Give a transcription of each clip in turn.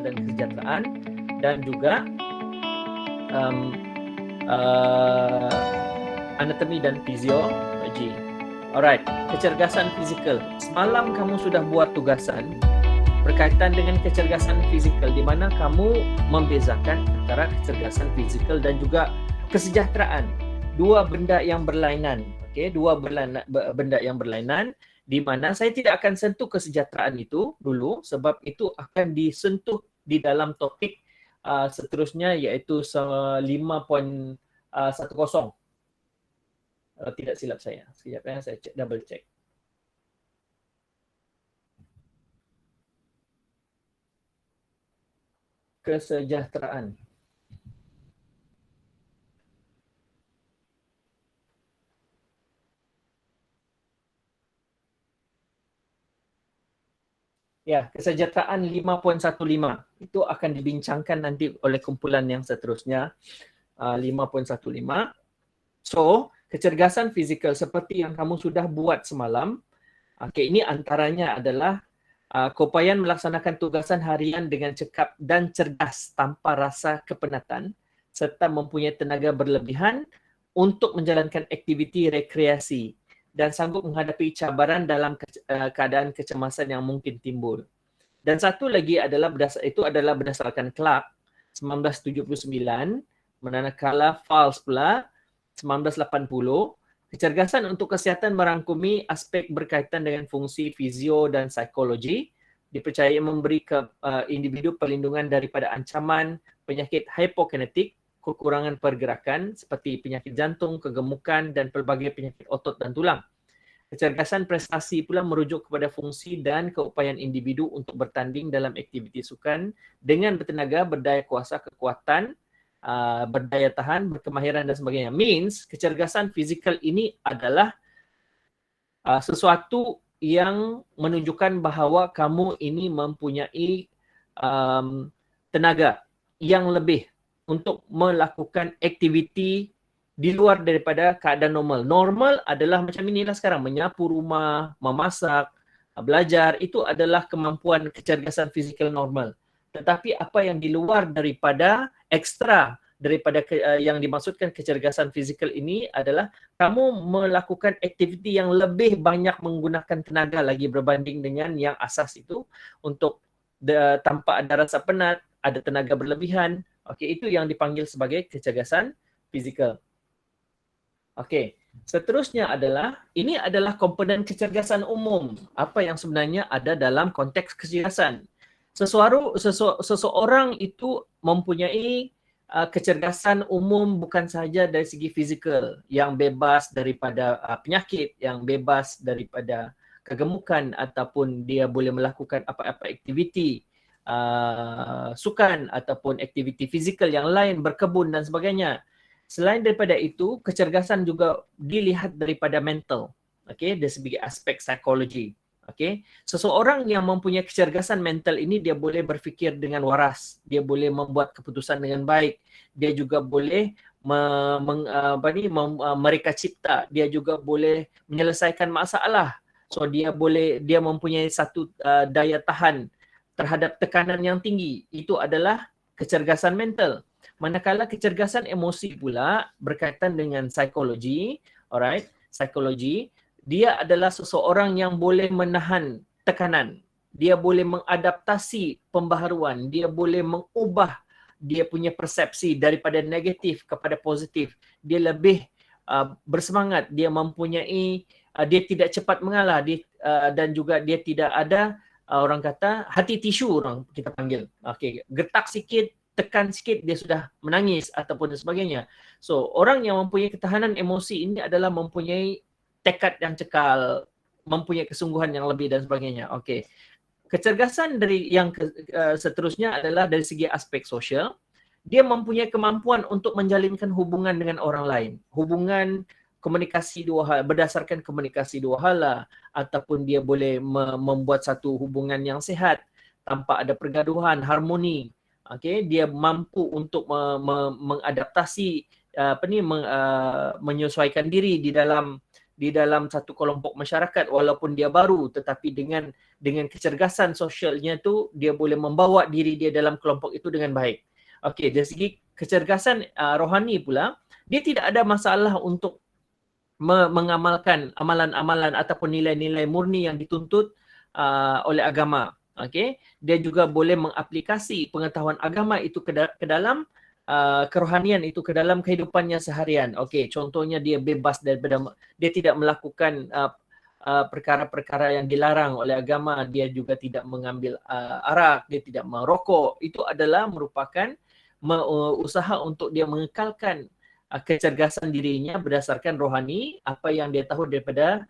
dan kesejahteraan, dan juga anatomi dan fisiologi. Alright, kecergasan fizikal. Semalam kamu sudah buat tugasan berkaitan dengan kecergasan fizikal, di mana kamu membezakan antara kecergasan fizikal dan juga kesejahteraan. Dua benda yang berlainan. Okey, dua benda yang berlainan, di mana saya tidak akan sentuh kesejahteraan itu dulu sebab itu akan disentuh di dalam topik seterusnya, iaitu 5.10. Tidak silap saya. Sekejap ya, saya double check. Kesejahteraan. Ya, kesejahteraan 5.15 itu akan dibincangkan nanti oleh kumpulan yang seterusnya, 5.15. So, kecergasan fizikal seperti yang kamu sudah buat semalam, okay, ini antaranya adalah keupayaan melaksanakan tugasan harian dengan cekap dan cerdas tanpa rasa kepenatan serta mempunyai tenaga berlebihan untuk menjalankan aktiviti rekreasi dan sanggup menghadapi cabaran dalam keadaan kecemasan yang mungkin timbul. Dan satu lagi adalah berdasarkan Clark 1979, manakala Fals pula 1980, kecergasan untuk kesihatan merangkumi aspek berkaitan dengan fungsi fizio dan psikologi, dipercayai memberi ke individu perlindungan daripada ancaman penyakit hipokinetik, kekurangan pergerakan seperti penyakit jantung, kegemukan dan pelbagai penyakit otot dan tulang. Kecergasan prestasi pula merujuk kepada fungsi dan keupayaan individu untuk bertanding dalam aktiviti sukan dengan bertenaga, berdaya kuasa, kekuatan, berdaya tahan, berkemahiran dan sebagainya. Means kecergasan fizikal ini adalah sesuatu yang menunjukkan bahawa kamu ini mempunyai tenaga yang lebih untuk melakukan aktiviti di luar daripada keadaan normal. Normal adalah macam inilah sekarang, menyapu rumah, memasak, belajar, itu adalah kemampuan kecergasan fizikal normal. Tetapi apa yang di luar daripada ekstra daripada yang dimaksudkan kecergasan fizikal ini adalah kamu melakukan aktiviti yang lebih banyak menggunakan tenaga lagi berbanding dengan yang asas itu, untuk tanpa ada rasa penat, ada tenaga berlebihan. Okey, itu yang dipanggil sebagai kecergasan fizikal. Okey, seterusnya adalah, ini adalah komponen kecergasan umum. Apa yang sebenarnya ada dalam konteks kecergasan. Seseorang itu mempunyai kecergasan umum bukan sahaja dari segi fizikal, yang bebas daripada penyakit, yang bebas daripada kegemukan, ataupun dia boleh melakukan apa-apa aktiviti sukan ataupun aktiviti fizikal yang lain, berkebun dan sebagainya. Selain daripada itu, kecergasan juga dilihat daripada mental, okey, dari segi aspek psikologi. Okey, seseorang yang mempunyai kecergasan mental ini, dia boleh berfikir dengan waras, dia boleh membuat keputusan dengan baik, dia juga boleh mereka cipta, dia juga boleh menyelesaikan masalah. So dia mempunyai satu daya tahan terhadap tekanan yang tinggi. Itu adalah kecergasan mental. Manakala kecergasan emosi pula berkaitan dengan psikologi, alright, psikologi, dia adalah seseorang yang boleh menahan tekanan. Dia boleh mengadaptasi pembaharuan, dia boleh mengubah dia punya persepsi daripada negatif kepada positif. Dia lebih bersemangat, dia mempunyai, dia tidak cepat mengalah, dan juga dia tidak ada, orang kata hati tisu, orang kita panggil. Okey, getak sikit, tekan sikit dia sudah menangis ataupun sebagainya. So, orang yang mempunyai ketahanan emosi ini adalah mempunyai tekad yang cekal, mempunyai kesungguhan yang lebih dan sebagainya. Okey. Kecergasan dari yang seterusnya adalah dari segi aspek sosial. Dia mempunyai kemampuan untuk menjalinkan hubungan dengan orang lain. Hubungan komunikasi dua hal, berdasarkan komunikasi dua hala, ataupun dia boleh membuat satu hubungan yang sihat tanpa ada pergaduhan, harmoni. Okey, dia mampu untuk mengadaptasi menyesuaikan diri di dalam di dalam satu kelompok masyarakat walaupun dia baru, tetapi dengan kecergasan sosialnya tu dia boleh membawa diri dia dalam kelompok itu dengan baik. Okey, dari segi kecergasan rohani pula, dia tidak ada masalah untuk mengamalkan amalan-amalan ataupun nilai-nilai murni yang dituntut oleh agama. Okey, dia juga boleh mengaplikasi pengetahuan agama itu ke dalam kerohanian itu, ke dalam kehidupannya seharian. Okey, contohnya dia bebas daripada, dia tidak melakukan perkara-perkara yang dilarang oleh agama, dia juga tidak mengambil arak, dia tidak merokok. Itu adalah merupakan usaha untuk dia mengekalkan kecergasan dirinya berdasarkan rohani, apa yang dia tahu daripada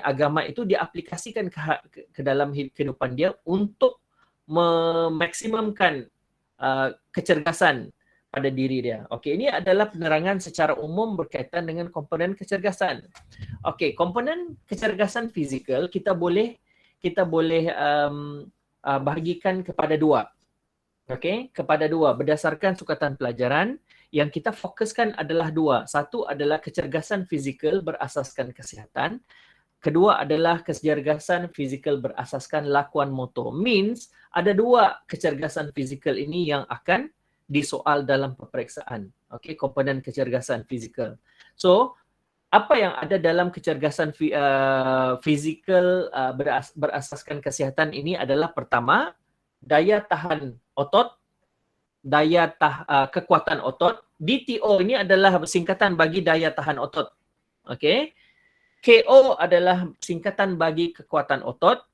agama itu diaplikasikan ke dalam kehidupan dia untuk memaksimumkan kecergasan pada diri dia. Okey, ini adalah penerangan secara umum berkaitan dengan komponen kecergasan. Okey, komponen kecergasan fizikal kita boleh bahagikan kepada dua. Okey, kepada dua berdasarkan sukatan pelajaran. Yang kita fokuskan adalah dua. Satu adalah kecergasan fizikal berasaskan kesihatan. Kedua adalah kecergasan fizikal berasaskan lakuan motor. Means ada dua kecergasan fizikal ini yang akan disoal dalam peperiksaan. Okey, komponen kecergasan fizikal. So, apa yang ada dalam kecergasan fizikal berasaskan kesihatan ini adalah pertama, daya tahan otot, kekuatan otot. DTO ini adalah singkatan bagi daya tahan otot. Okey. KO adalah singkatan bagi kekuatan otot.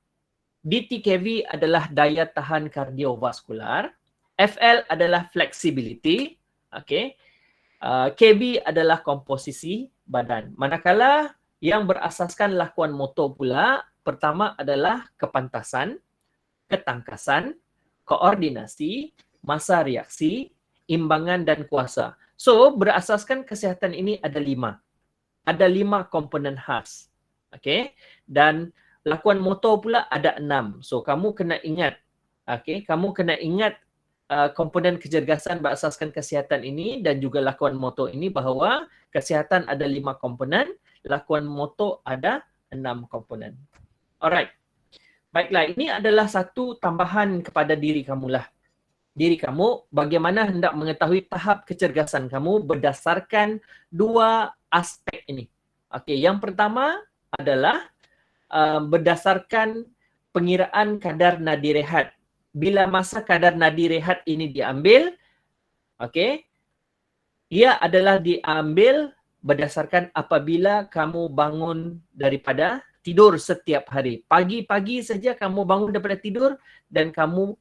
DTKV adalah daya tahan kardiovaskular. FL adalah flexibility. Okey. KB adalah komposisi badan. Manakala yang berasaskan lakuan motor pula, pertama adalah kepantasan, ketangkasan, koordinasi, masa reaksi, imbangan dan kuasa. So, berasaskan kesihatan ini ada 5. Ada 5 komponen khas. Okey. Dan lakuan motor pula ada 6. So, kamu kena ingat. Okey, kamu kena ingat komponen kecergasan berasaskan kesihatan ini dan juga lakuan motor ini, bahawa kesihatan ada 5 komponen, lakuan motor ada 6 komponen. Alright. Baiklah, ini adalah satu tambahan kepada diri kamulah. Diri kamu bagaimana hendak mengetahui tahap kecergasan kamu berdasarkan 2 aspek ini. Okey, yang pertama adalah berdasarkan pengiraan kadar nadi rehat. Bila masa kadar nadi rehat ini diambil, okey, ia adalah diambil berdasarkan apabila kamu bangun daripada tidur setiap hari. Pagi-pagi saja kamu bangun daripada tidur dan kamu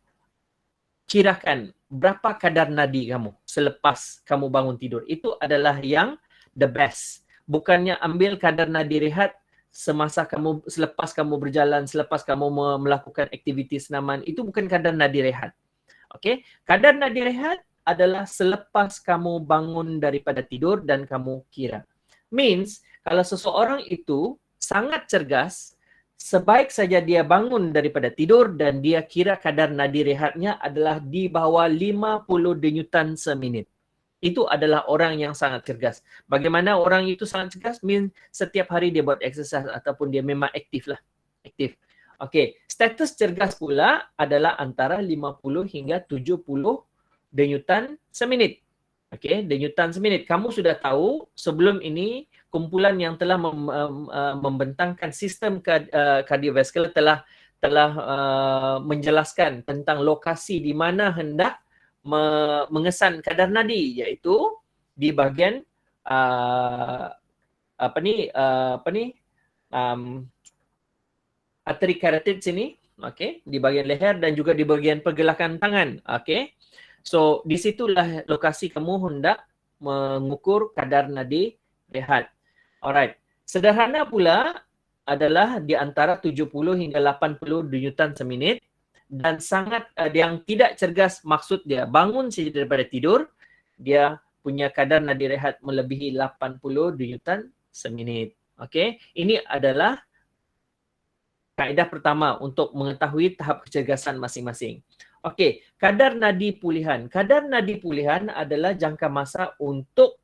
kirakan berapa kadar nadi kamu selepas kamu bangun tidur. Itu adalah yang the best. Bukannya ambil kadar nadi rehat selepas kamu berjalan, selepas kamu melakukan aktiviti senaman. Itu bukan kadar nadi rehat. Okey, kadar nadi rehat adalah selepas kamu bangun daripada tidur dan kamu kira. Means kalau seseorang itu sangat cergas, sebaik saja dia bangun daripada tidur dan dia kira kadar nadi rehatnya adalah di bawah 50 denyutan seminit. Itu adalah orang yang sangat cergas. Bagaimana orang itu sangat cergas? Means setiap hari dia buat exercise ataupun dia memang aktif lah. Aktif. Okey, status cergas pula adalah antara 50 hingga 70 denyutan seminit. Okey, denyutan seminit. Kamu sudah tahu sebelum ini kumpulan yang telah membentangkan sistem kardiovaskular telah menjelaskan tentang lokasi di mana hendak mengesan kadar nadi, iaitu di bahagian arteri carotid sini, okey, di bahagian leher dan juga di bahagian pergerakan tangan, okey. So, di situlah lokasi kamu hendak mengukur kadar nadi rehat. Alright. Sederhana pula adalah di antara 70 hingga 80 denyutan seminit. Dan sangat yang tidak cergas, maksud dia bangun saja daripada tidur, dia punya kadar nadi rehat melebihi 80 denyutan seminit. Okey, ini adalah kaedah pertama untuk mengetahui tahap kecergasan masing-masing. Okey, kadar nadi pulihan. Kadar nadi pulihan adalah jangka masa untuk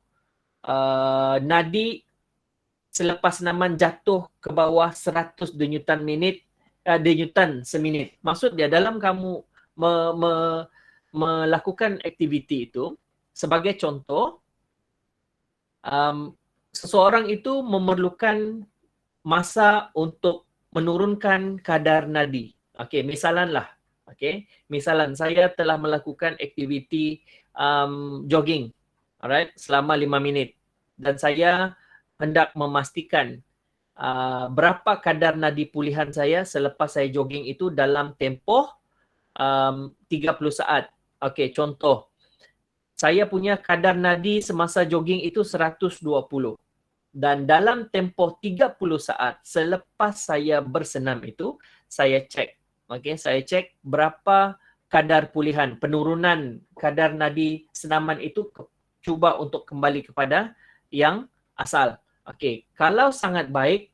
nadi selepas senaman jatuh ke bawah 100 denyutan seminit. Maksud dia dalam kamu melakukan aktiviti itu, sebagai contoh, seseorang itu memerlukan masa untuk menurunkan kadar nadi. Okey, misalanlah. Okey, misalan saya telah melakukan aktiviti jogging, alright, selama 5 minit dan saya hendak memastikan berapa kadar nadi pulihan saya selepas saya jogging itu dalam tempoh 30 saat. Okey, contoh. Saya punya kadar nadi semasa jogging itu 120. Dan dalam tempoh 30 saat selepas saya bersenam itu, saya cek. Okey, saya cek berapa kadar pulihan, penurunan kadar nadi senaman itu cuba untuk kembali kepada yang asal. Okey, kalau sangat baik,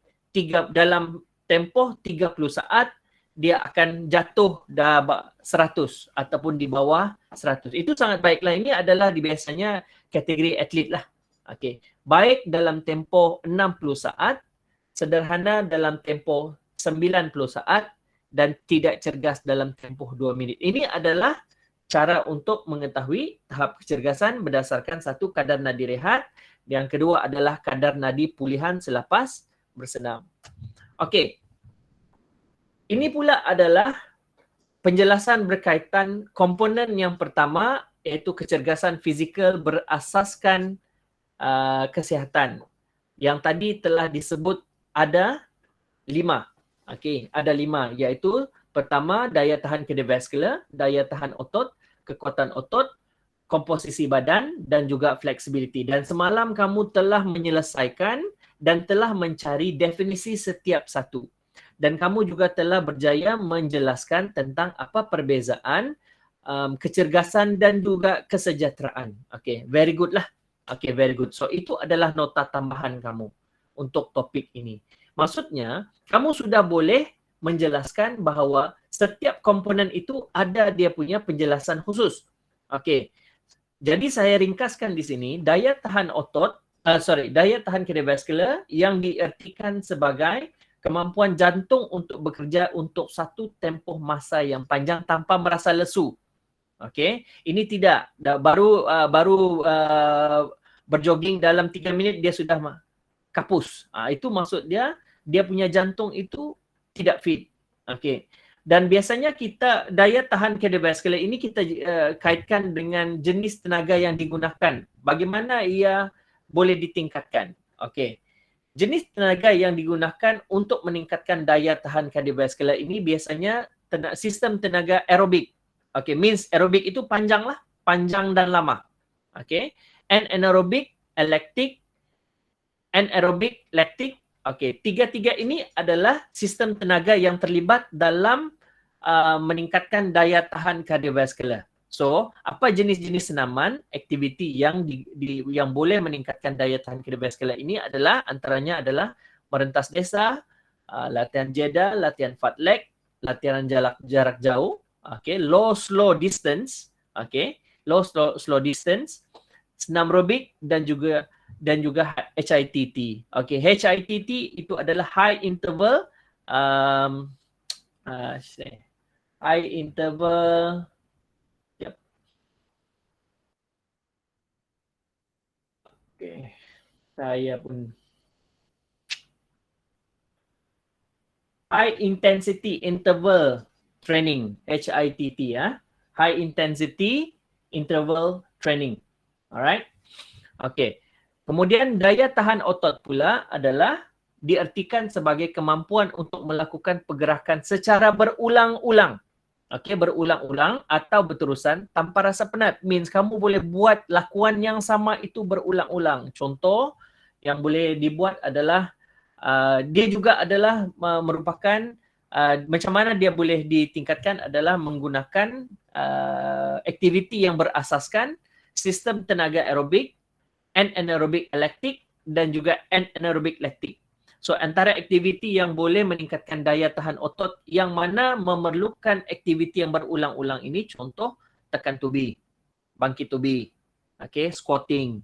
dalam tempoh 30 saat dia akan jatuh dah 100 ataupun di bawah 100. Itu sangat baiklah. Ini adalah biasanya kategori atlet lah. Okey. Baik dalam tempoh 60 saat, sederhana dalam tempoh 90 saat dan tidak cergas dalam tempoh 2 minit. Ini adalah cara untuk mengetahui tahap kecergasan berdasarkan satu, kadar nadi rehat. Yang kedua adalah kadar nadi pulihan selepas bersenam. Okey. Ini pula adalah penjelasan berkaitan komponen yang pertama, iaitu kecergasan fizikal berasaskan kesihatan. Yang tadi telah disebut ada 5. Okey, ada 5, iaitu pertama daya tahan kardiovaskular, daya tahan otot, kekuatan otot, komposisi badan dan juga flexibility. Dan semalam kamu telah menyelesaikan dan telah mencari definisi setiap satu. Dan kamu juga telah berjaya menjelaskan tentang apa perbezaan kecergasan dan juga kesejahteraan. Okey, very good lah. Okey, very good. So, itu adalah nota tambahan kamu untuk topik ini. Maksudnya, kamu sudah boleh menjelaskan bahawa setiap komponen itu ada dia punya penjelasan khusus. Okey. Jadi saya ringkaskan di sini, daya tahan kardiovaskular yang diartikan sebagai kemampuan jantung untuk bekerja untuk satu tempoh masa yang panjang tanpa merasa lesu. Okey, ini tidak baru berjogging dalam 3 minit dia sudah kapus. Itu maksud dia punya jantung itu tidak fit. Okey. Dan biasanya kita daya tahan kardiovaskular ini kita kaitkan dengan jenis tenaga yang digunakan. Bagaimana ia boleh ditingkatkan? Okey. Jenis tenaga yang digunakan untuk meningkatkan daya tahan kardiovaskular ini biasanya sistem tenaga aerobik. Okay, means aerobik itu panjang dan lama. Okay, anaerobik, lactic, okay, tiga-tiga ini adalah sistem tenaga yang terlibat dalam meningkatkan daya tahan kardiovaskular. So, apa jenis-jenis senaman, aktiviti yang yang boleh meningkatkan daya tahan kardiovaskular ini adalah antaranya adalah merentas desa, latihan jeda, latihan fartlek, latihan jarak jauh, okay, low slow distance, okay, low slow distance, senam aerobik dan juga HIIT. Okay, HIIT itu adalah high interval Okay, saya pun high intensity interval training, HIIT ya. High intensity interval training. Alright. Okay. Kemudian daya tahan otot pula adalah diartikan sebagai kemampuan untuk melakukan pergerakan secara berulang-ulang. Okey, berulang-ulang atau berterusan tanpa rasa penat. Means kamu boleh buat lakuan yang sama itu berulang-ulang. Contoh yang boleh dibuat adalah dia juga adalah merupakan macam mana dia boleh ditingkatkan adalah menggunakan aktiviti yang berasaskan sistem tenaga aerobik, anaerobik lactic dan juga anaerobik lactic. So, antara aktiviti yang boleh meningkatkan daya tahan otot yang mana memerlukan aktiviti yang berulang-ulang ini, contoh tekan tubi, bangkit tubi, okay, squatting,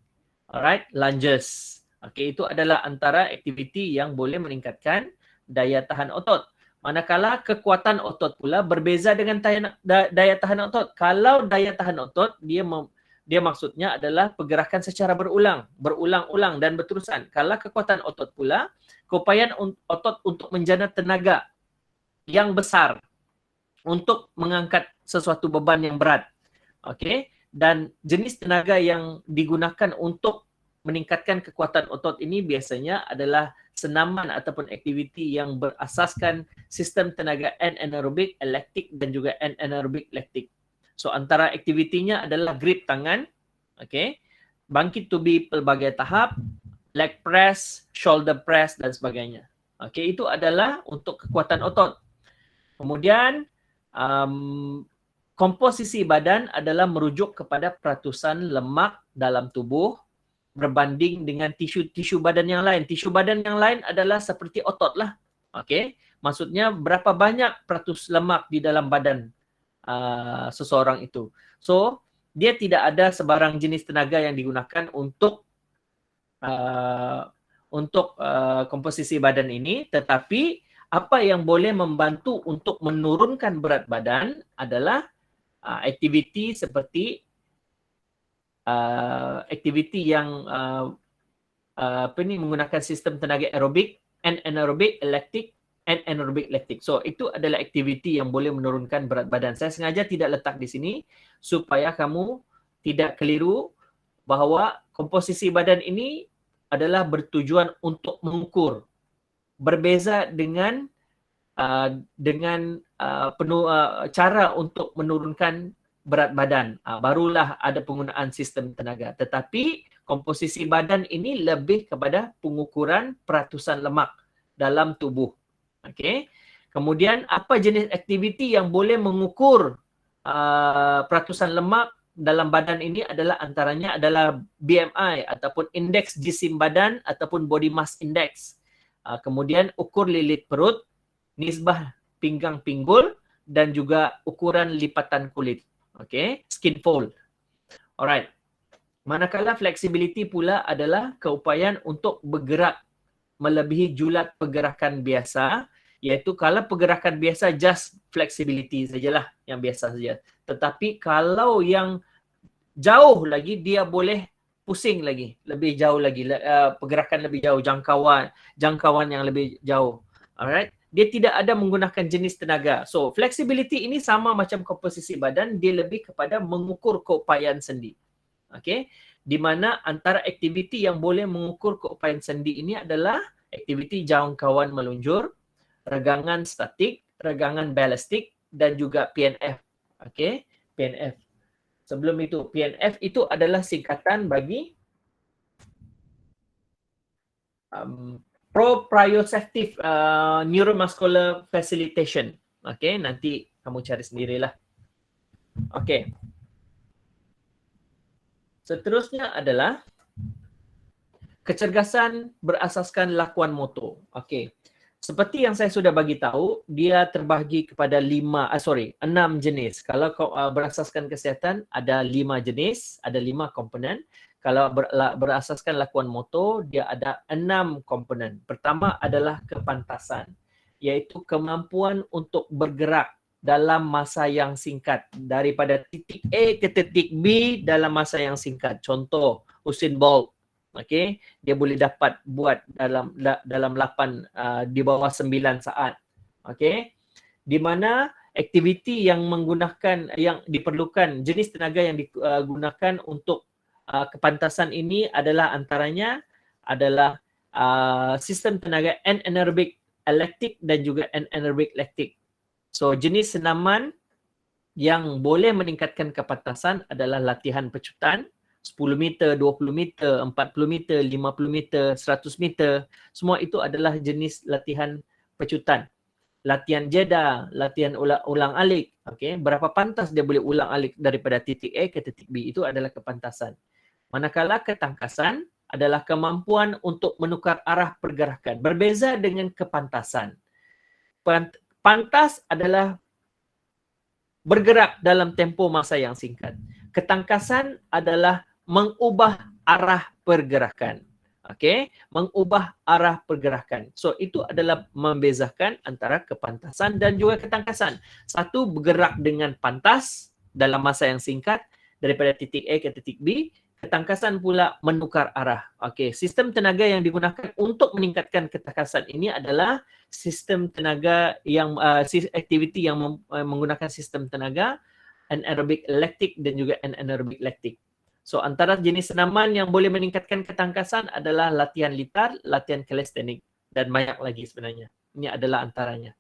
alright, lunges, Okey, itu adalah antara aktiviti yang boleh meningkatkan daya tahan otot. Manakala kekuatan otot pula berbeza dengan daya tahan otot. Kalau daya tahan otot, dia maksudnya adalah pergerakan secara berulang-ulang dan berterusan. Kalau kekuatan otot pula, keupayaan otot untuk menjana tenaga yang besar untuk mengangkat sesuatu beban yang berat. Okey, dan jenis tenaga yang digunakan untuk meningkatkan kekuatan otot ini biasanya adalah senaman ataupun aktiviti yang berasaskan sistem tenaga anaerobik, laktik dan juga anaerobik laktik. So antara aktivitinya adalah grip tangan, okey, bangkit tubi pelbagai tahap, leg press, shoulder press dan sebagainya. Okey, itu adalah untuk kekuatan otot. Kemudian komposisi badan adalah merujuk kepada peratusan lemak dalam tubuh berbanding dengan tisu-tisu badan yang lain. Tisu badan yang lain adalah seperti otot lah. Okey, maksudnya berapa banyak peratus lemak di dalam badan seseorang itu. So, dia tidak ada sebarang jenis tenaga yang digunakan untuk komposisi badan ini, tetapi apa yang boleh membantu untuk menurunkan berat badan analah aktiviti seperti aktiviti yang menggunakan sistem tenaga aerobik, anaerobik, laktik, anaerobik laktik. So itu adalah aktiviti yang boleh menurunkan berat badan. Saya sengaja tidak letak di sini supaya kamu tidak keliru bahawa komposisi badan ini adalah bertujuan untuk mengukur. Berbeza dengan cara untuk menurunkan berat badan. Barulah ada penggunaan sistem tenaga. Tetapi komposisi badan ini lebih kepada pengukuran peratusan lemak dalam tubuh. Okey. Kemudian apa jenis aktiviti yang boleh mengukur peratusan lemak dalam badan ini adalah antaranya adalah BMI ataupun indeks jisim badan ataupun body mass index. Kemudian ukur lilit perut, nisbah pinggang pinggul dan juga ukuran lipatan kulit. Okey, skin fold. Alright. Manakala flexibility pula adalah keupayaan untuk bergerak melebihi julat pergerakan biasa, iaitu kalau pergerakan biasa just flexibility sajalah yang biasa saja. Tetapi kalau yang jauh lagi dia boleh pusing lagi, lebih jauh lagi, pergerakan lebih jauh, jangkauan yang lebih jauh. Alright. Dia tidak ada menggunakan jenis tenaga. So, flexibility ini sama macam komposisi badan, dia lebih kepada mengukur keupayaan sendi. Okey. Di mana antara aktiviti yang boleh mengukur keupayaan sendi ini adalah aktiviti jangkauan meluncur, regangan statik, regangan balistik dan juga PNF. Okey, PNF. Sebelum itu, PNF itu adalah singkatan bagi proprioceptive neuromuscular facilitation. Okey, nanti kamu cari sendirilah. Okey. Seterusnya adalah kecergasan berasaskan lakuan motor. Okey. Seperti yang saya sudah bagi tahu, dia terbahagi kepada 6 jenis. Kalau berasaskan kesihatan ada 5 jenis, ada 5 komponen. Kalau berasaskan lakuan motor, dia ada 6 komponen. Pertama adalah kepantasan, iaitu kemampuan untuk bergerak dalam masa yang singkat daripada titik A ke titik B dalam masa yang singkat. Contoh, Usain Bolt. Okey, dia boleh dapat buat dalam 8 di bawah 9 saat. Okey. Di mana aktiviti yang diperlukan, jenis tenaga yang digunakan untuk kepantasan ini adalah antaranya adalah sistem tenaga anaerobik laktik dan juga anaerobik laktik. So jenis senaman yang boleh meningkatkan kepantasan adalah latihan pecutan, 10 meter, 20 meter, 40 meter, 50 meter, 100 meter. Semua itu adalah jenis latihan pecutan. Latihan jeda, latihan ulang alik. Okay? Berapa pantas dia boleh ulang alik daripada titik A ke titik B, itu adalah kepantasan. Manakala ketangkasan adalah kemampuan untuk menukar arah pergerakan. Berbeza dengan kepantasan. Pantas adalah bergerak dalam tempoh masa yang singkat. Ketangkasan adalah mengubah arah pergerakan. Okey, mengubah arah pergerakan. So itu adalah membezakan antara kepantasan dan juga ketangkasan. Satu bergerak dengan pantas dalam masa yang singkat daripada titik A ke titik B, ketangkasan pula menukar arah. Okey, sistem tenaga yang digunakan untuk meningkatkan ketangkasan ini adalah sistem tenaga yang aktiviti yang menggunakan sistem tenaga anaerobic lactic dan juga anaerobic lactic. So antara jenis senaman yang boleh meningkatkan ketangkasan adalah latihan litar, latihan kalistenik dan banyak lagi sebenarnya. Ini adalah antaranya.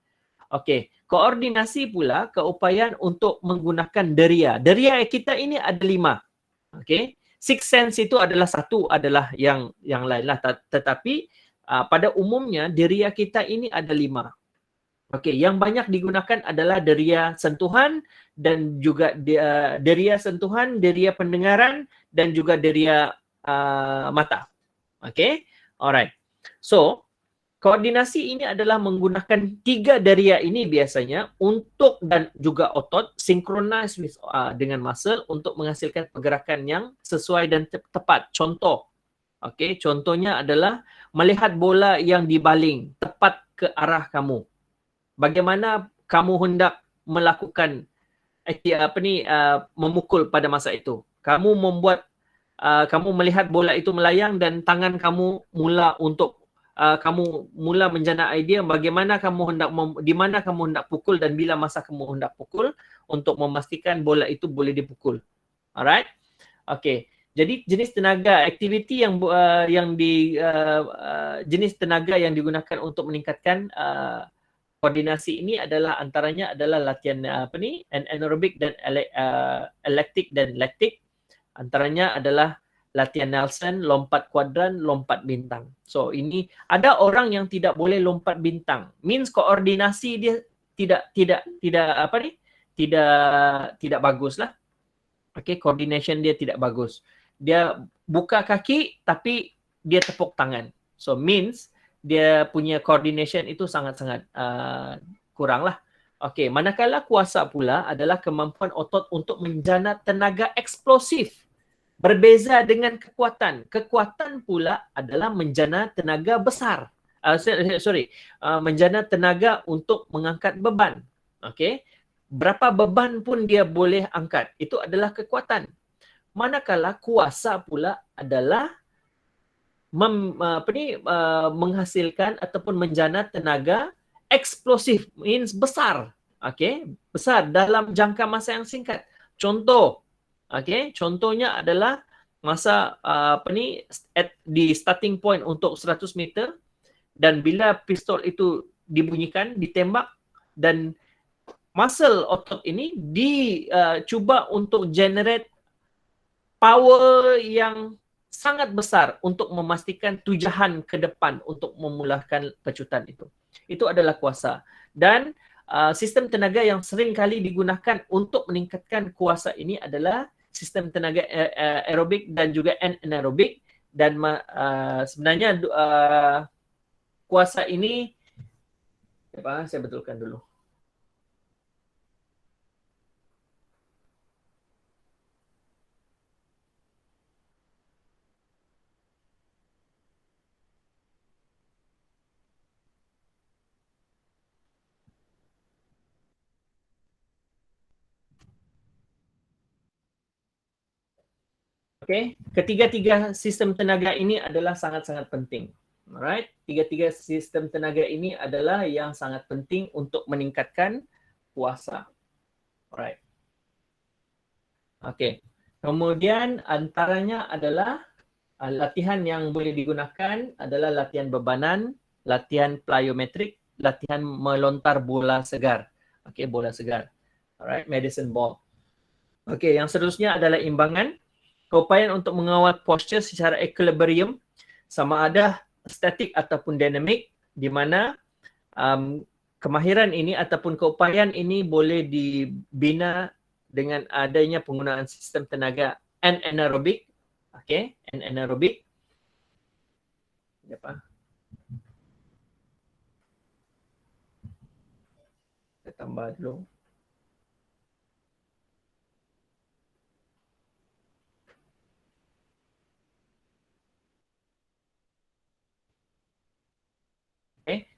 Okey, koordinasi pula keupayaan untuk menggunakan deria. Deria kita ini ada 5. Okey. Six sense itu adalah satu adalah yang lain lah, tetapi pada umumnya deria kita ini ada 5. Okey, yang banyak digunakan adalah deria sentuhan dan juga deria sentuhan, deria pendengaran dan juga deria mata. Okey, alright. So, koordinasi ini adalah menggunakan 3 deria ini biasanya untuk dan juga otot synchronize with, dengan muscle untuk menghasilkan pergerakan yang sesuai dan tepat. Contoh, okey, contohnya adalah melihat bola yang dibaling tepat ke arah kamu. Bagaimana kamu hendak melakukan memukul pada masa itu? Kamu kamu melihat bola itu melayang dan tangan kamu mula menjana idea bagaimana kamu hendak di mana kamu hendak pukul dan bila masa kamu hendak pukul untuk memastikan bola itu boleh dipukul. Alright? Okey. Jadi jenis tenaga aktiviti jenis tenaga yang digunakan untuk meningkatkan koordinasi ini adalah antaranya adalah latihan anaerobik dan lactic dan lactic. Antaranya adalah latihan Nelson, lompat kuadran, lompat bintang. So ini ada orang yang tidak boleh lompat bintang. Means koordinasi dia tidak bagus lah. Okay, coordination dia tidak bagus. Dia buka kaki tapi dia tepuk tangan. So means dia punya coordination itu sangat-sangat kurang lah. Okey, manakala kuasa pula adalah kemampuan otot untuk menjana tenaga eksplosif. Berbeza dengan kekuatan. Kekuatan pula adalah menjana tenaga besar. Menjana tenaga untuk mengangkat beban. Okey. Berapa beban pun dia boleh angkat. Itu adalah kekuatan. Manakala kuasa pula adalah menghasilkan ataupun menjana tenaga eksplosif, means besar. Okey, besar dalam jangka masa yang singkat. Contoh, okey, contohnya adalah masa di starting point untuk 100 meter dan bila pistol itu dibunyikan, ditembak dan muscle otot ini dicuba untuk generate power yang sangat besar untuk memastikan tujahan ke depan untuk memulakan pecutan itu. Itu adalah kuasa. Dan sistem tenaga yang sering kali digunakan untuk meningkatkan kuasa ini adalah sistem tenaga aerobik dan juga anaerobik. Dan sebenarnya kuasa ini, saya betulkan dulu. Okey, ketiga-tiga sistem tenaga ini adalah sangat-sangat penting. Alright, tiga-tiga sistem tenaga ini adalah yang sangat penting untuk meningkatkan kuasa. Alright. Okey. Kemudian antaranya adalah latihan yang boleh digunakan adalah latihan bebanan, latihan plyometric, latihan melontar bola segar. Okey, bola segar. Alright, medicine ball. Okey, yang seterusnya adalah imbangan. Keupayaan untuk mengawal posture secara equilibrium sama ada statik ataupun dinamik, di mana kemahiran ini ataupun keupayaan ini boleh dibina dengan adanya penggunaan sistem tenaga anaerobik. Okey, anaerobik. Apa? Kita tambah dulu.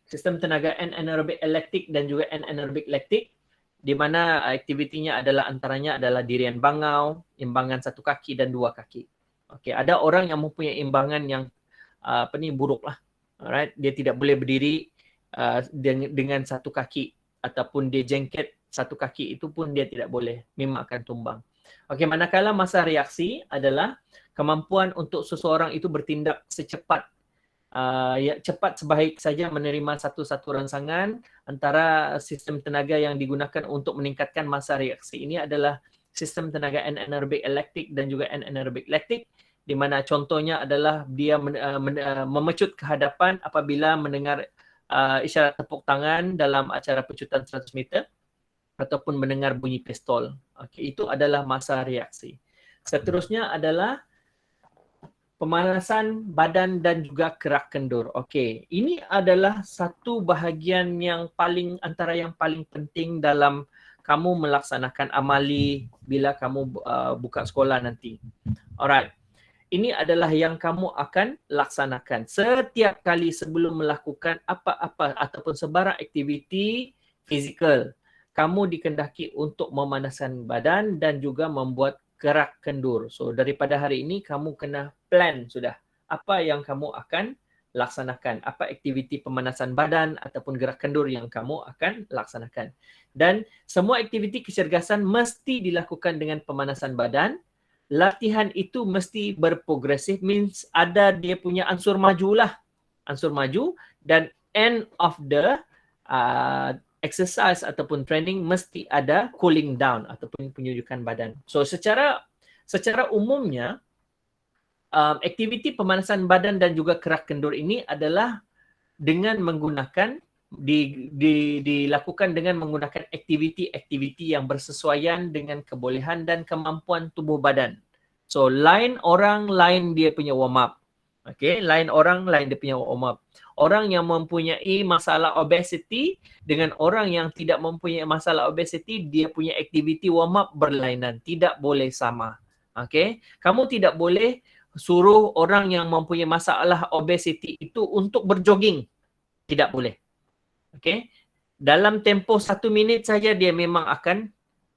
sistem tenaga anaerobik laktik dan juga anaerobik laktik, di mana aktivitinya adalah antaranya adalah dirian bangau, imbangan satu kaki dan dua kaki. Okey, ada orang yang mempunyai imbangan yang buruk lah. Alright, dia tidak boleh berdiri dengan satu kaki ataupun dia jengket satu kaki, itu pun dia tidak boleh, memang akan tumbang. Okey, manakala masa reaksi adalah kemampuan untuk seseorang itu bertindak secepat cepat sebaik saja menerima satu-satu rangsangan. Antara sistem tenaga yang digunakan untuk meningkatkan masa reaksi ini adalah sistem tenaga anaerobik laktik dan juga anaerobik laktik, di mana contohnya adalah dia memecut ke hadapan apabila mendengar isyarat tepuk tangan dalam acara pecutan 100 meter ataupun mendengar bunyi pistol. Okey, itu adalah masa reaksi. Seterusnya adalah pemanasan badan dan juga gerak kendur. Okey, ini adalah satu bahagian yang antara yang paling penting dalam kamu melaksanakan amali bila kamu buka sekolah nanti. Alright. Ini adalah yang kamu akan laksanakan setiap kali sebelum melakukan apa-apa ataupun sebarang aktiviti fizikal. Kamu dikendaki untuk memanaskan badan dan juga membuat gerak kendur. So daripada hari ini kamu kena plan sudah apa yang kamu akan laksanakan, apa aktiviti pemanasan badan ataupun gerak kendur yang kamu akan laksanakan. Dan semua aktiviti kecergasan mesti dilakukan dengan pemanasan badan. Latihan itu mesti berprogresif, means ada dia punya unsur majulah, unsur maju, dan end of the exercise ataupun training mesti ada cooling down ataupun penyujukan badan. So secara umumnya aktiviti pemanasan badan dan juga gerak kendur ini adalah dengan menggunakan dilakukan dengan menggunakan aktiviti-aktiviti yang bersesuaian dengan kebolehan dan kemampuan tubuh badan. So lain orang, lain dia punya warm up. Okey, lain orang, lain dia punya warm up. Orang yang mempunyai masalah obesity dengan orang yang tidak mempunyai masalah obesity, dia punya aktiviti warm up berlainan, tidak boleh sama. Okey, kamu tidak boleh suruh orang yang mempunyai masalah obesity itu untuk berjogging. Tidak boleh. Okey, dalam tempoh 1 minit saja dia memang akan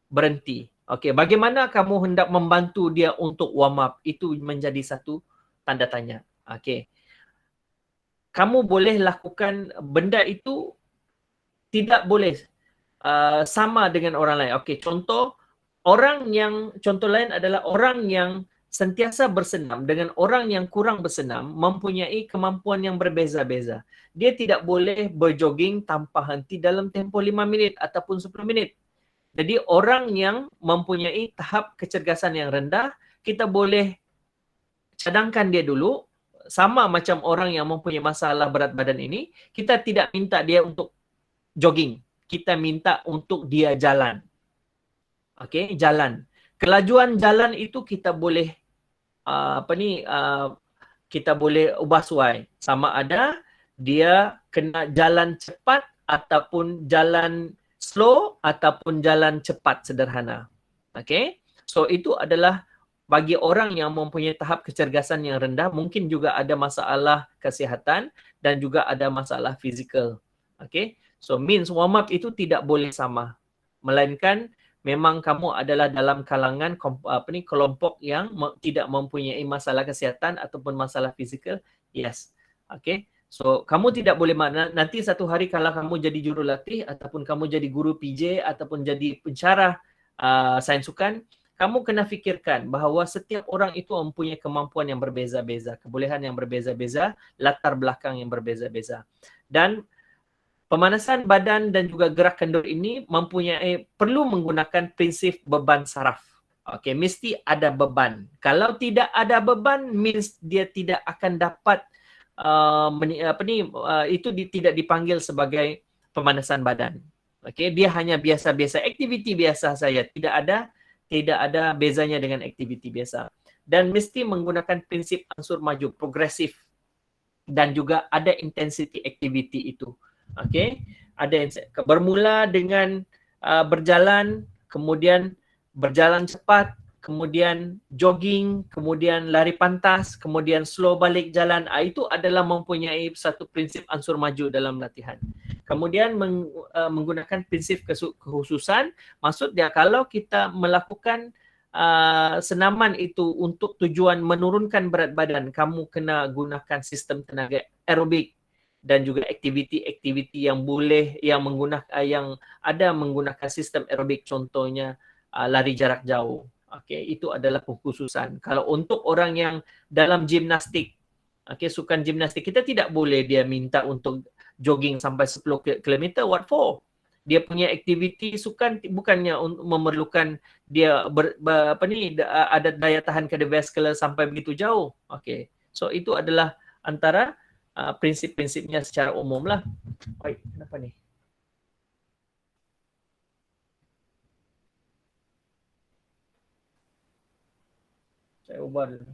berhenti. Okey, bagaimana kamu hendak membantu dia untuk warm up? Itu menjadi satu tanda tanya. Okey, kamu boleh lakukan benda itu tidak boleh sama dengan orang lain. Okey, contoh lain adalah orang yang sentiasa bersenam dengan orang yang kurang bersenam mempunyai kemampuan yang berbeza-beza. Dia tidak boleh berjogging tanpa henti dalam tempoh 5 minit ataupun 10 minit. Jadi orang yang mempunyai tahap kecergasan yang rendah, kita boleh cadangkan dia dulu, sama macam orang yang mempunyai masalah berat badan ini, kita tidak minta dia untuk jogging. Kita minta untuk dia jalan. Okey, jalan. Kelajuan jalan itu kita boleh kita boleh ubah suai. Sama ada dia kena jalan cepat ataupun jalan slow ataupun jalan cepat sederhana. Okey? So itu adalah bagi orang yang mempunyai tahap kecergasan yang rendah, mungkin juga ada masalah kesihatan dan juga ada masalah fizikal. Okey? So means warm up itu tidak boleh sama. Melainkan memang kamu adalah dalam kalangan kelompok yang tidak mempunyai masalah kesihatan ataupun masalah fizikal, yes. Okey. So kamu tidak boleh nanti satu hari kalau kamu jadi jurulatih ataupun kamu jadi guru PJ ataupun jadi pensyarah sains sukan, kamu kena fikirkan bahawa setiap orang itu mempunyai kemampuan yang berbeza-beza, kebolehan yang berbeza-beza, latar belakang yang berbeza-beza. Dan pemanasan badan dan juga gerak kendur ini perlu menggunakan prinsip beban saraf. Okey, mesti ada beban. Kalau tidak ada beban, means dia tidak akan dapat tidak dipanggil sebagai pemanasan badan. Okey, dia hanya biasa-biasa, aktiviti biasa saja. Tidak ada bezanya dengan aktiviti biasa. Dan mesti menggunakan prinsip unsur maju, progresif, dan juga ada intensity aktiviti itu. Okey, ada bermula dengan berjalan, kemudian berjalan cepat, kemudian jogging, kemudian lari pantas, kemudian slow balik jalan, itu adalah mempunyai satu prinsip unsur maju dalam latihan. Kemudian menggunakan prinsip kekhususan, maksud dia kalau kita melakukan senaman itu untuk tujuan menurunkan berat badan, kamu kena gunakan sistem tenaga aerobik dan juga aktiviti-aktiviti yang ada menggunakan sistem aerobik, contohnya lari jarak jauh. Okey, itu adalah pengkhususan. Kalau untuk orang yang dalam gimnastik, sukan gimnastik, kita tidak boleh dia minta untuk jogging sampai 10 km. What for? Dia punya aktiviti sukan bukannya memerlukan dia ada daya tahan kardiovaskular sampai begitu jauh. Okey. So itu adalah antara prinsip-prinsipnya secara umum lah. Baik, kenapa ni? Saya ubah dulu.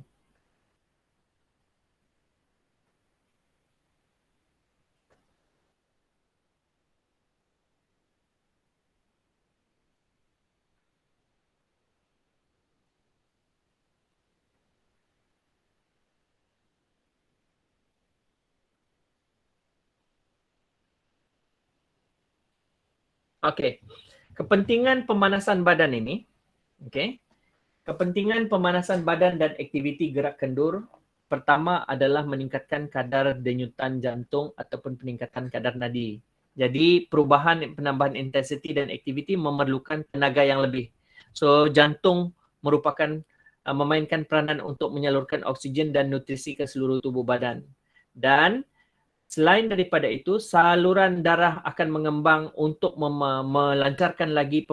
Okey. Kepentingan pemanasan badan ini, okey. Kepentingan pemanasan badan dan aktiviti gerak kendur pertama adalah meningkatkan kadar denyutan jantung ataupun peningkatan kadar nadi. Jadi penambahan intensiti dan aktiviti memerlukan tenaga yang lebih. So jantung merupakan memainkan peranan untuk menyalurkan oksigen dan nutrisi ke seluruh tubuh badan. Dan selain daripada itu, saluran darah akan mengembang untuk melancarkan lagi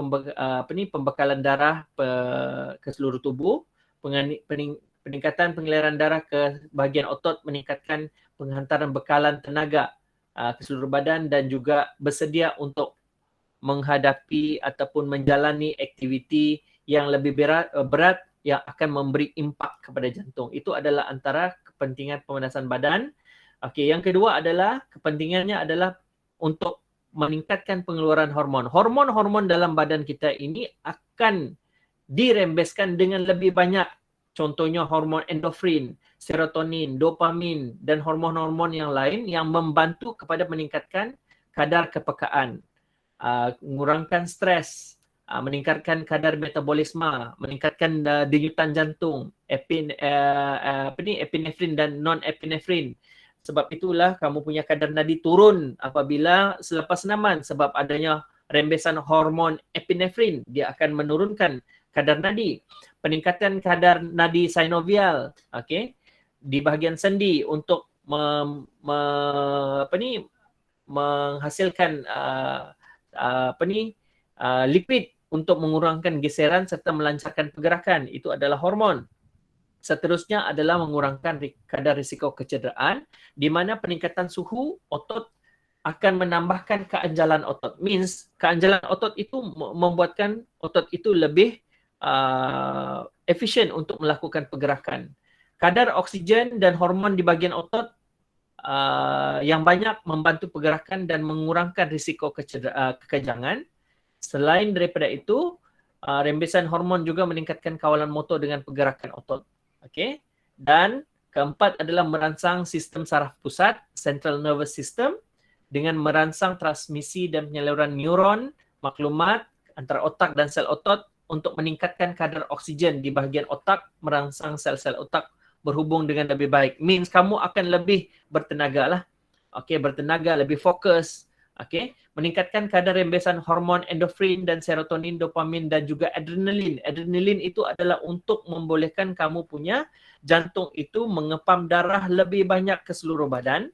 pembekalan darah ke seluruh tubuh, peningkatan pengaliran darah ke bahagian otot, meningkatkan penghantaran bekalan tenaga ke seluruh badan dan juga bersedia untuk menghadapi ataupun menjalani aktiviti yang lebih berat yang akan memberi impak kepada jantung. Itu adalah antara kepentingan pemanasan badan. Okey, yang kedua adalah kepentingannya adalah untuk meningkatkan pengeluaran hormon. Hormon-hormon dalam badan kita ini akan dirembeskan dengan lebih banyak. Contohnya hormon endorfin, serotonin, dopamin dan hormon-hormon yang lain yang membantu kepada meningkatkan kadar kepekaan, mengurangkan stres, meningkatkan kadar metabolisme, meningkatkan denyutan jantung, epinefrin dan non-epinefrin. Sebab itulah kamu punya kadar nadi turun apabila selepas senaman sebab adanya rembesan hormon epinefrin, dia akan menurunkan kadar nadi. Peningkatan kadar nadi sinovial, okey, di bahagian sendi untuk menghasilkan lipid untuk mengurangkan geseran serta melancarkan pergerakan. Itu adalah hormon. Seterusnya adalah mengurangkan kadar risiko kecederaan, di mana peningkatan suhu otot akan menambahkan keanjalan otot. Means keanjalan otot itu membuatkan otot itu lebih efisien untuk melakukan pergerakan. Kadar oksigen dan hormon di bahagian otot yang banyak membantu pergerakan dan mengurangkan risiko kekejangan. Selain daripada itu, rembesan hormon juga meningkatkan kawalan motor dengan pergerakan otot. Okey. Dan keempat adalah merangsang sistem saraf pusat, central nervous system, dengan merangsang transmisi dan penyaluran neuron, maklumat antara otak dan sel otot untuk meningkatkan kadar oksigen di bahagian otak, merangsang sel-sel otak berhubung dengan lebih baik. Means kamu akan lebih bertenaga lah. Okey, bertenaga, lebih fokus. Okey, meningkatkan kadar rembesan hormon endorfin dan serotonin, dopamin dan juga adrenalin. Adrenalin itu adalah untuk membolehkan kamu punya jantung itu mengepam darah lebih banyak ke seluruh badan.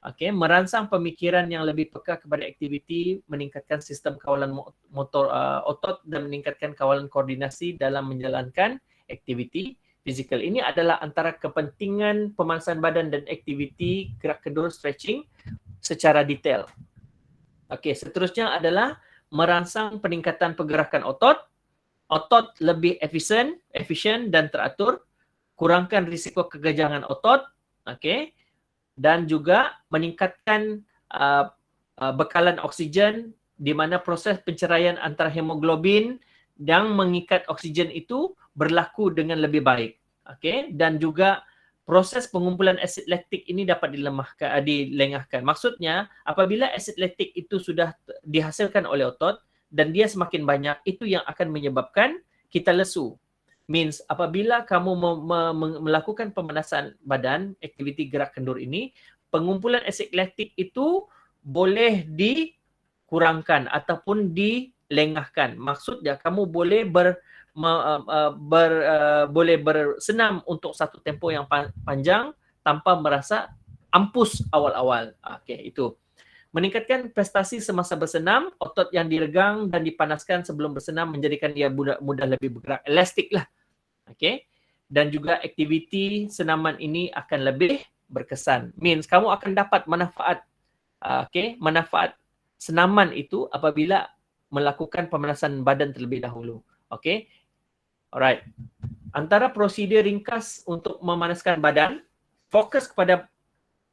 Okey, merangsang pemikiran yang lebih peka kepada aktiviti, meningkatkan sistem kawalan motor otot dan meningkatkan kawalan koordinasi dalam menjalankan aktiviti fizikal. Ini adalah antara kepentingan pemanasan badan dan aktiviti gerak kendur stretching secara detail. Okey, seterusnya adalah merangsang peningkatan pergerakan otot. Otot lebih efisien dan teratur, kurangkan risiko kekejangan otot, okey, dan juga meningkatkan bekalan oksigen di mana proses penceraian antara hemoglobin yang mengikat oksigen itu berlaku dengan lebih baik. Okey, dan juga proses pengumpulan asid laktik ini dapat dilengahkan. Maksudnya, apabila asid laktik itu sudah dihasilkan oleh otot dan dia semakin banyak, itu yang akan menyebabkan kita lesu. Means apabila kamu melakukan pemanasan badan, aktiviti gerak kendur ini, pengumpulan asid laktik itu boleh dikurangkan ataupun dilengahkan. Maksudnya kamu boleh boleh bersenam untuk satu tempoh yang panjang tanpa merasa ampus awal-awal. Okey, itu. Meningkatkan prestasi semasa bersenam, otot yang diregang dan dipanaskan sebelum bersenam menjadikan dia mudah lebih bergerak, elastik lah. Okey. Dan juga aktiviti senaman ini akan lebih berkesan. Means kamu akan dapat manfaat manfaat senaman itu apabila melakukan pemanasan badan terlebih dahulu. Okey. Alright. Antara prosedur ringkas untuk memanaskan badan, fokus kepada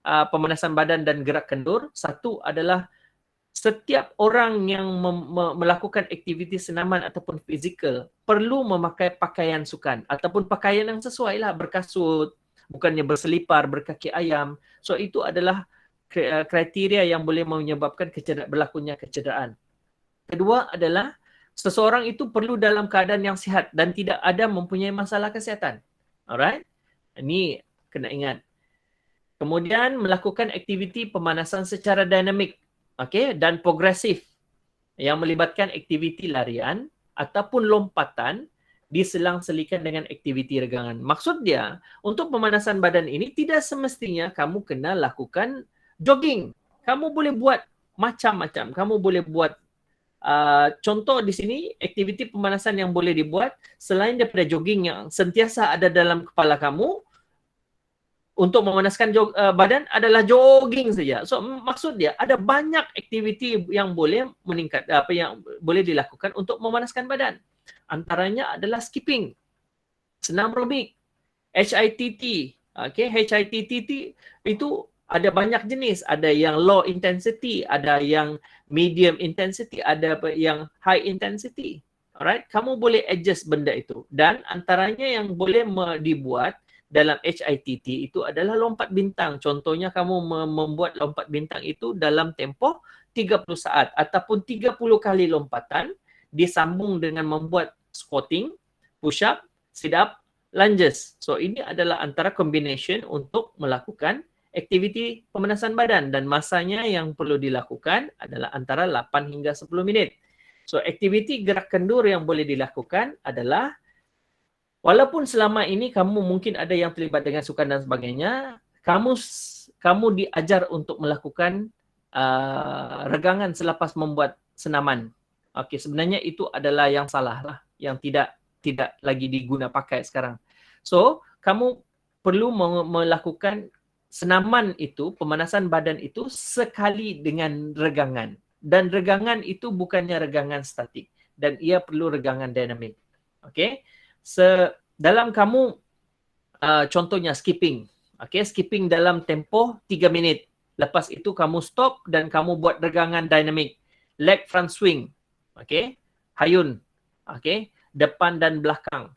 pemanasan badan dan gerak kendur. Satu adalah setiap orang yang melakukan aktiviti senaman ataupun fizikal perlu memakai pakaian sukan ataupun pakaian yang sesuai lah, berkasut, bukannya berselipar, berkaki ayam. So itu adalah kriteria yang boleh menyebabkan berlakunya kecederaan. Kedua adalah seseorang itu perlu dalam keadaan yang sihat dan tidak ada mempunyai masalah kesihatan. Alright? Ini kena ingat. Kemudian melakukan aktiviti pemanasan secara dinamik, dan progresif yang melibatkan aktiviti larian ataupun lompatan diselang-selikan dengan aktiviti regangan. Maksud dia, untuk pemanasan badan ini tidak semestinya kamu kena lakukan jogging. Kamu boleh buat macam-macam. Kamu boleh buat contoh di sini, aktiviti pemanasan yang boleh dibuat selain daripada jogging yang sentiasa ada dalam kepala kamu, untuk memanaskan badan adalah jogging saja. So maksud dia ada banyak aktiviti yang boleh yang boleh dilakukan untuk memanaskan badan. Antaranya adalah skipping, senam aerobik, HIIT. HIIT itu ada banyak jenis, ada yang low intensity, ada yang medium intensity, ada yang high intensity. Alright, kamu boleh adjust benda itu. Dan antaranya yang boleh dibuat dalam HIIT itu adalah lompat bintang. Contohnya kamu membuat lompat bintang itu dalam tempoh 30 saat ataupun 30 kali lompatan disambung dengan membuat squatting, push up, sit up, lunges. So ini adalah antara combination untuk melakukan aktiviti pemanasan badan dan masanya yang perlu dilakukan adalah antara 8 hingga 10 minit. So aktiviti gerak kendur yang boleh dilakukan adalah walaupun selama ini kamu mungkin ada yang terlibat dengan sukan dan sebagainya, kamu diajar untuk melakukan regangan selepas membuat senaman. Okey, sebenarnya itu adalah yang salah lah, yang tidak lagi diguna pakai sekarang. So, kamu perlu melakukan senaman itu, pemanasan badan itu sekali dengan regangan. Dan regangan itu bukannya regangan statik dan ia perlu regangan dinamik. Okey. Dalam kamu contohnya skipping. Skipping dalam tempoh 3 minit. Lepas itu kamu stop dan kamu buat regangan dinamik. Leg front swing. Hayun. Depan dan belakang.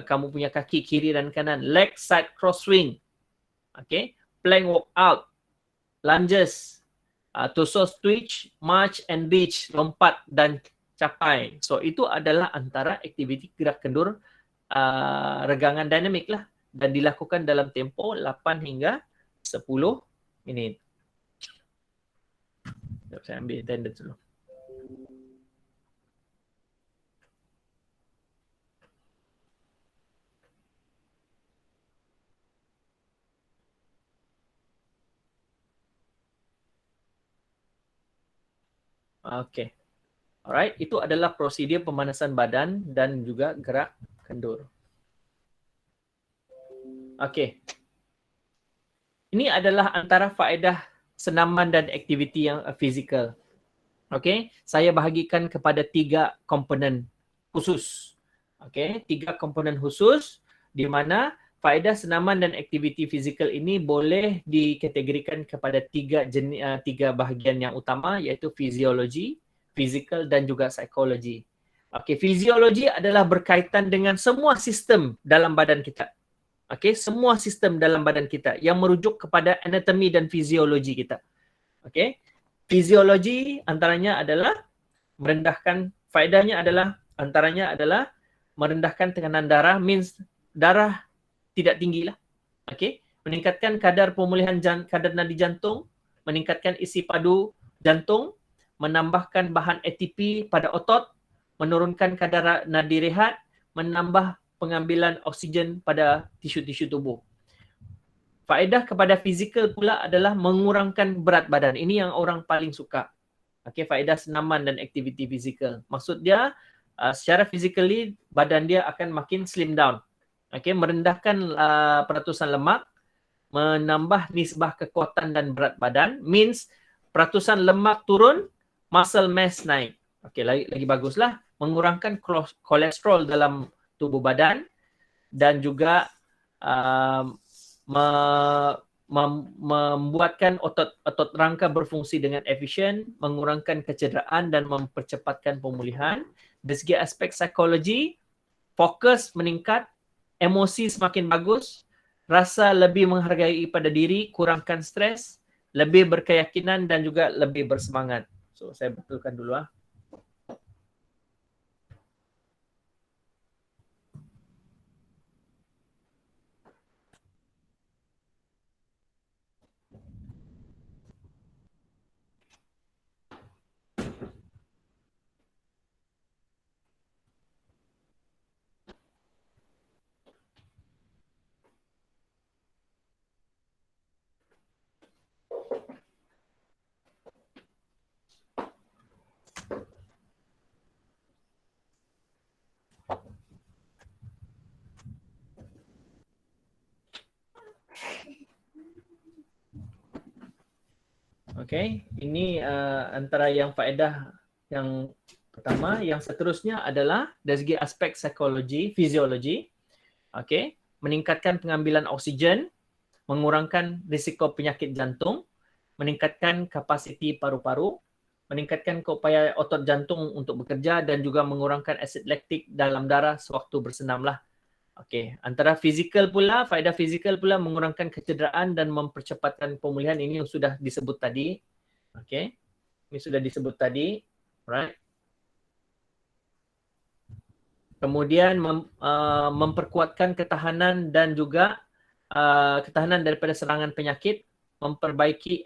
Kamu punya kaki kiri dan kanan. Leg side cross swing. Plank walkout. Lunges. Torso twitch, march and reach, lompat dan capai. So itu adalah antara aktiviti gerak kendur regangan dinamik lah dan dilakukan dalam tempoh 8 hingga 10 minit. Saya ambil attendance dulu. Okey. Alright, itu adalah prosedur pemanasan badan dan juga gerak kendur. Okey. Ini adalah antara faedah senaman dan aktiviti yang fizikal. Okey, saya bahagikan kepada 3 komponen khusus. Okey, 3 komponen khusus di mana faedah senaman dan aktiviti fizikal ini boleh dikategorikan kepada 3 bahagian yang utama, iaitu fisiologi, fizikal dan juga psikologi. Okey, fiziologi adalah berkaitan dengan semua sistem dalam badan kita. Okey, semua sistem dalam badan kita yang merujuk kepada anatomi dan fiziologi kita. Okey. Fiziologi antaranya adalah merendahkan, faedahnya adalah antaranya adalah merendahkan tekanan darah, means darah tidak tinggi lah. Okey, meningkatkan kadar pemulihan kadar nadi jantung, meningkatkan isi padu jantung, menambahkan bahan ATP pada otot, menurunkan kadar nadi rehat, menambah pengambilan oksigen pada tisu-tisu tubuh. Faedah kepada fizikal pula adalah mengurangkan berat badan. Ini yang orang paling suka. Okey, faedah senaman dan aktiviti fizikal. Maksud dia secara physically badan dia akan makin slim down. Okey, merendahkan peratusan lemak, menambah nisbah kekuatan dan berat badan, means peratusan lemak turun, muscle mass naik. Okey, lagi baguslah, mengurangkan kolesterol dalam tubuh badan dan juga membuatkan otot rangka berfungsi dengan efisien, mengurangkan kecederaan dan mempercepatkan pemulihan. Dari segi aspek psikologi, fokus meningkat, emosi semakin bagus, rasa lebih menghargai pada diri, kurangkan stres, lebih berkeyakinan dan juga lebih bersemangat. So, saya betulkan dulu . Okey, ini antara yang faedah yang pertama. Yang seterusnya adalah dari segi aspek psikologi, fiziologi. Okey, meningkatkan pengambilan oksigen, mengurangkan risiko penyakit jantung, meningkatkan kapasiti paru-paru, meningkatkan keupayaan otot jantung untuk bekerja dan juga mengurangkan asid laktik dalam darah sewaktu bersenamlah. Okey, antara fizikal pula, faedah fizikal pula mengurangkan kecederaan dan mempercepatkan pemulihan. Ini sudah disebut tadi. Okey. Ini sudah disebut tadi. Alright. Kemudian memperkuatkan ketahanan dan juga ketahanan daripada serangan penyakit, memperbaiki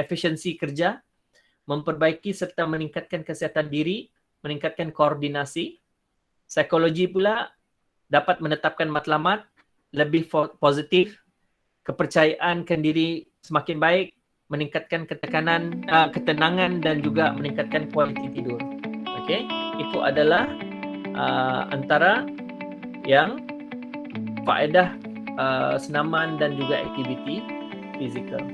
efisiensi kerja, memperbaiki serta meningkatkan kesihatan diri, meningkatkan koordinasi. Psikologi pula dapat menetapkan matlamat, lebih positif, kepercayaan diri semakin baik, meningkatkan ketenangan dan juga meningkatkan kualiti tidur. Okey, itu adalah antara yang faedah senaman dan juga aktiviti fizikal.